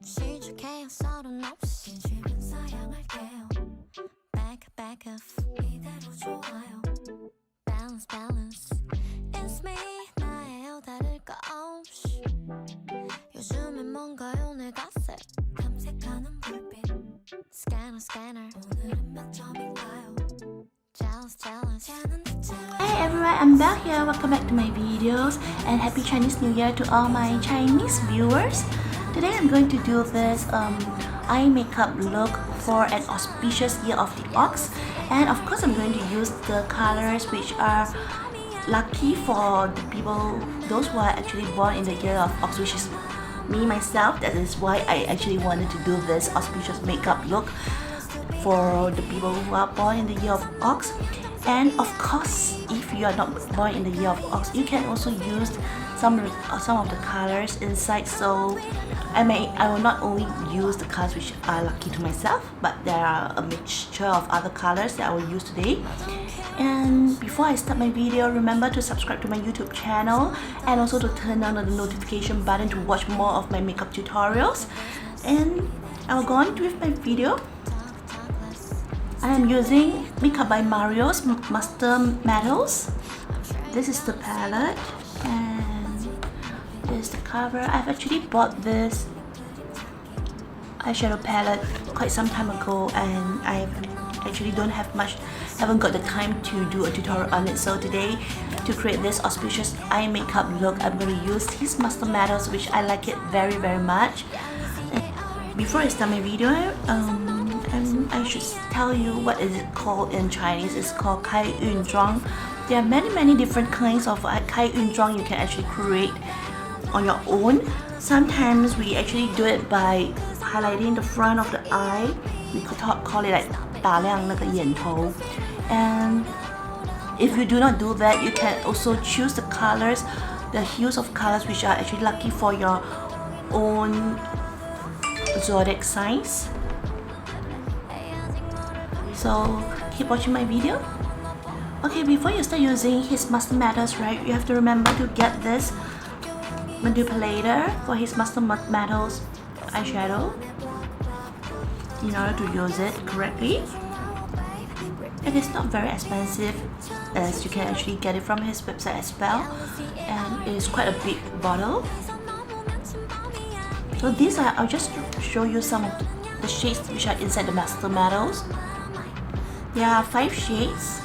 시작해요 서른 없이 집은 사양할게요 back 이대로 좋아요 balance it's me 나예요 다를 거 없이 요즘엔 뭔가요 내 갓색 탐색하는 불빛 scanner 오늘은 몇 점인가요 jealous Hey everyone, I'm Belle here. Welcome back to my videos and happy Chinese New Year to all my Chinese viewers. Today I'm going to do this eye makeup look for an auspicious year of the ox, and of course I'm going to use the colors which are lucky for the people, those who are actually born in the year of ox, which is me myself. That is why I actually wanted to do this auspicious makeup look for the people who are born in the year of ox. And of course, if you are not born in the year of ox, you can also use some of the colors inside. So I will not only use the colors which are lucky to myself, but there are a mixture of other colors that I will use today. And before I start my video, remember to subscribe to my YouTube channel and also to turn on the notification button to watch more of my makeup tutorials. And I'll go on with my video. I am using Makeup by Mario's Master Metals. This is the palette and this is the cover. I've actually bought this eyeshadow palette quite some time ago, and I actually haven't got the time to do a tutorial on it. So today, to create this auspicious eye makeup look, I'm going to use his Master Metals, which I like it very much. And before I start my video, I should tell you what is it called in Chinese. It's called开运妆. There are many different kinds of 开运妆 you can actually create on your own. Sometimes we actually do it by highlighting the front of the eye. We could call it like 打亮那个眼头. And if you do not do that, you can also choose the colors, the hues of colors which are actually lucky for your own zodiac signs. So keep watching my video. Okay, before you start using his Master Metals, right, you have to remember to get this manipulator for his Master Metals eyeshadow in order to use it correctly. It is not very expensive, as you can actually get it from his website as well, and it is quite a big bottle. So these are, I'll just show you some of the shades which are inside the Master Metals. There are 5 shades,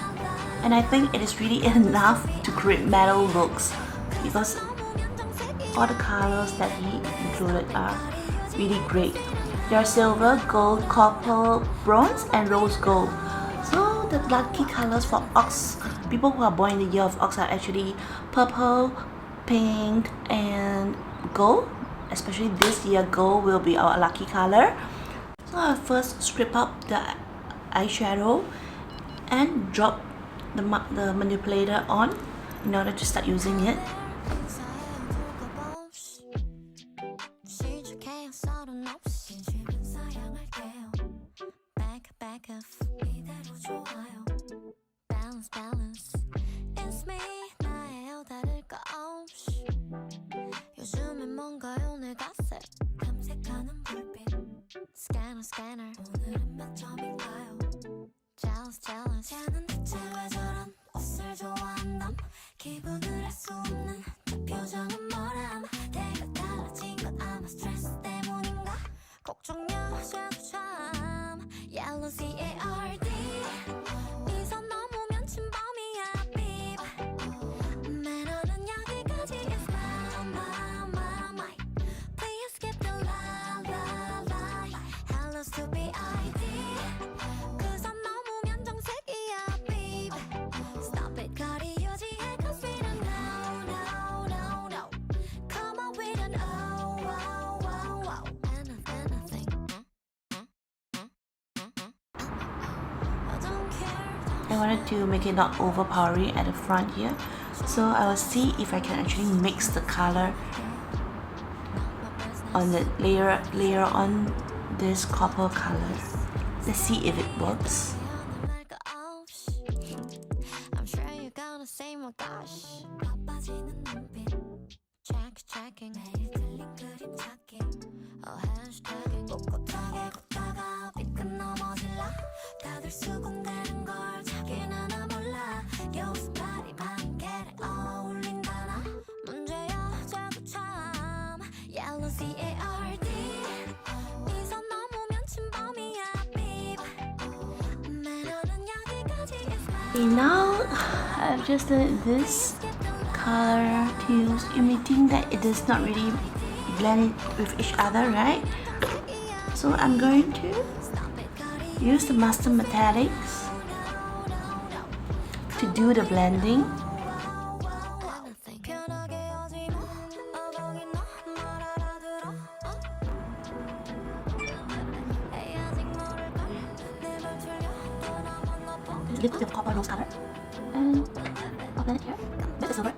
and I think it is really enough to create metal looks because all the colors that he included are really great. There are silver, gold, copper, bronze, and rose gold. So the lucky colors for ox, people who are born in the year of ox, are actually purple, pink, and gold. Especially this year, gold will be our lucky color. So I'll first strip up the eyeshadow and drop the manipulator on in order to start using it. Scanner 오늘은 몇 점인가요? Jealous 쟤는 대체 왜 저런 옷을 좋아한담 기분을 알 수 없는 저 표정은 뭐람 내가 달라진 건 아마 스트레스 때문인가 걱정 여자도 참 Yellow CARD 이 선 넘으면 침범이야 babe 매너는 여기까지 is my Please skip the lie Hello's to be ID 그 선 넘으면 정색이야 babe Stop it 거리 유지해 cause we don't no Come on with an anything I wanted to make it not overpowering at the front here, so I will see if I can actually mix the color on the layer on this copper color. Let's see if it works. I'm sure you're gonna say my gosh checking 매일 틀린 그 Okay, now I've just done this color to use. You may think that it does not really blend with each other, right? So I'm going to use the Master Metallics to do the blending. A little bit of copper rose color, and I'll blend it here. Bit of silver.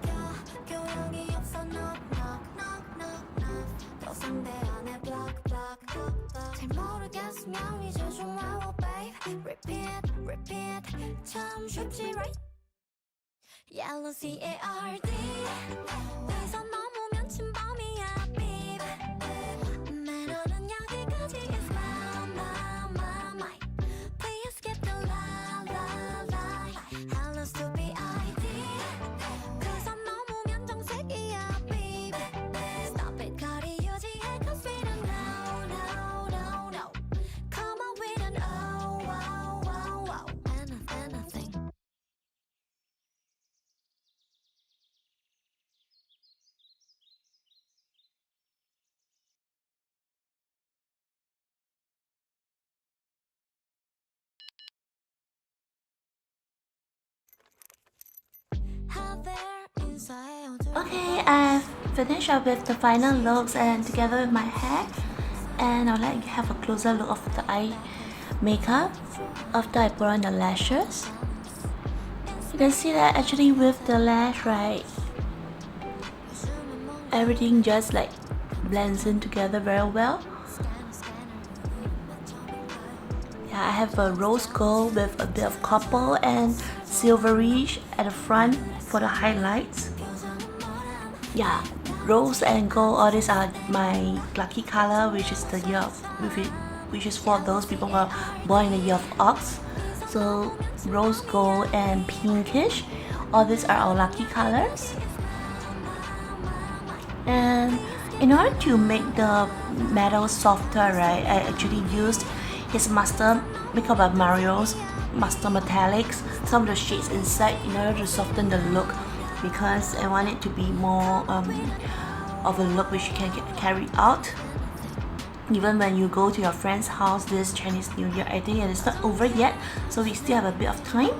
Yellow CARD 여기서 넘으면 침범이야 babe 매너는 여기까지 is my please skip the lie hello stupid ID 그래서 넘으면 정색이야 babe stop it 거리 유지해 cause we don't know come on with an oh anything Okay, I've finished up with the final looks and together with my hair, and I'd like to have a closer look of the eye makeup after I put on the lashes. You can see that actually with the lash, right, everything just like blends in together very well. Yeah, I have a rose gold with a bit of copper and silverish at the front for the highlights. Yeah, rose and gold, all these are my lucky color, which is the year of, which is for those people who are born in the year of ox. So rose gold and pinkish, all these are our lucky colors. And in order to make the metal softer, right, I actually used his Master Makeup by Mario's Master Metallics, some of the shades inside in order to soften the look, because I want it to be more of a look which you can carry out even when you go to your friend's house this Chinese New Year. I think it is not over yet, so we still have a bit of time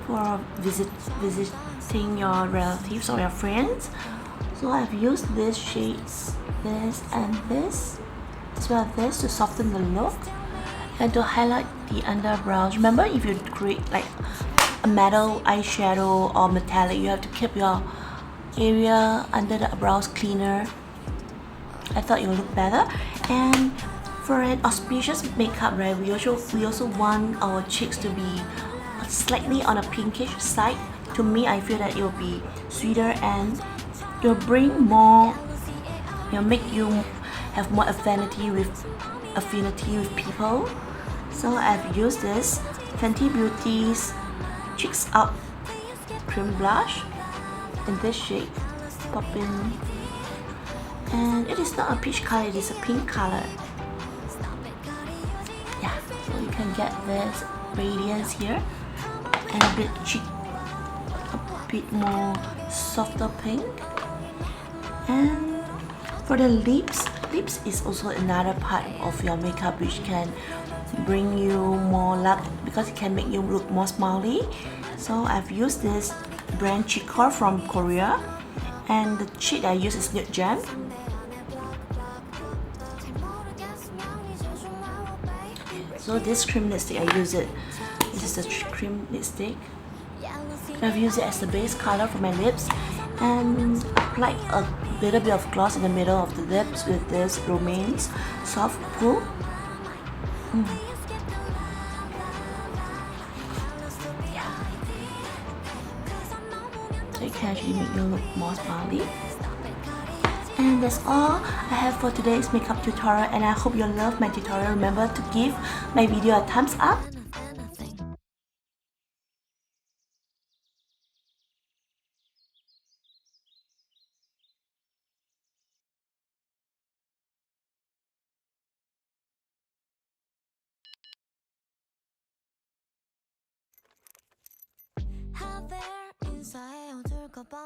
for visiting your relatives or your friends. So I've used these shades, this and this, as well as this, to soften the look and to highlight the underbrows. Remember, if you create like a metal eyeshadow or metallic, you have to keep your area under the brows cleaner. I thought it would look better. And for an auspicious makeup, right, we also want our cheeks to be slightly on a pinkish side. To me, I feel that it will be sweeter and it will bring more, make you have more affinity with people. So I've used this Fenty Beauty's Cheeks Up cream blush in this shade, Poppin', and it is not a peach color, it is a pink color. Yeah, so you can get this radiance here and a bit more softer pink. And for the lips is also another part of your makeup which can bring you more luck because it can make you look more smiley. So I've used this brand Chikor from Korea, and the shade I use is Nude Gem. So this cream lipstick, I use it. This is the cream lipstick. I've used it as the base color for my lips and applied a little bit of gloss in the middle of the lips with this Romance Soft Pull. Yeah. So it can actually make you look more smiley. And that's all I have for today's makeup tutorial, and I hope you love my tutorial. Remember to give my video a thumbs up. Have there 인사해 어둘까봐